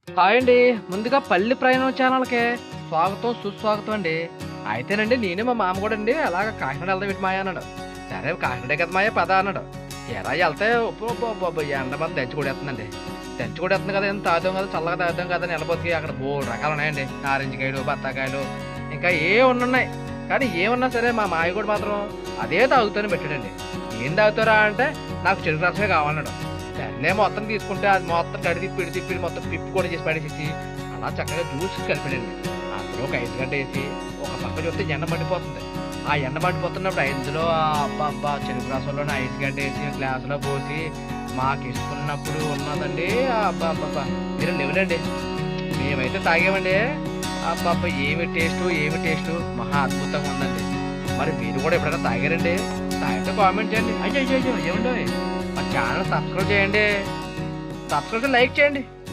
Hi అండి. ముందుగా పల్లి ప్రయాణం ఛానల్‌కి స్వాగతం, సుస్వాగతం అండి. అయితేనండి నేను మా మామ కూడా అండి అలాగ కాకినాడ వెళ్దాం ఇటు మాయ అన్నాడు. సరే కాకినాడే కదా మాయ పద అన్నాడు. తీరా ఎళ్తే అబ్బబ్బబ్బబ్బ! ఎండ మాత్రం దంచి కొడేత్తందండి. దంచి కొడేత్తుంది కదా! ఏం తాగుతాం కదా! చల్లగా తాగుతాం కదా! అని ఎళ్ళబోతికి అక్కడ బోలెడు రకాలు ఉన్నాయండి. నారింజకాయలు, బత్తాకాయలు ఇంకా ఏవున్నున్నాయి. కానీ ఏమున్నా సరే మా మాయ కూడా మాత్రం అదే తాగుతానని పెట్టాడండి. ఏం తాగుతారా అంటే నాకు చెరుకు రసమే కావాలన్నాడు. సర్లే మొత్తం తీసుకుంటే అది మొత్తం తడి తిప్పి, ఇటు తిప్పి మొత్తం పిప్పి కూడా చేసి పడేసేసి అలా చక్కగా జ్యూస్ కలిపాడండి. అందులో ఒక ఐస్ గడ్డ వేసి ఒక పక్క చూస్తే ఎండ మండిపోతుంది. ఆ ఎండ మండిపోతున్నప్పుడు ఐదులో అబ్బబ్బా! చెరుకు రసంలోనే ఐస్ గడ్డ వేసి గ్లాసులో పోసి మాకిస్తున్నప్పుడు ఉన్నదండి. అబ్బబ్బబ్బా! మీరు లేవులండి. మేమైతే తాగామండి. అబ్బబ్బా! ఏమి టేస్టు మహా అద్భుతంగా ఉందండి. మరి మీరు కూడా ఎప్పుడైనా తాగారండి? తాగితే కామెంట్ చేయండి. అయ్యయ్యయ్యో! ఏమండోయ్! మా ఛానల్ సబ్స్క్రైబ్ చేయండి. సబ్స్క్రైబ్ లైక్ చేయండి.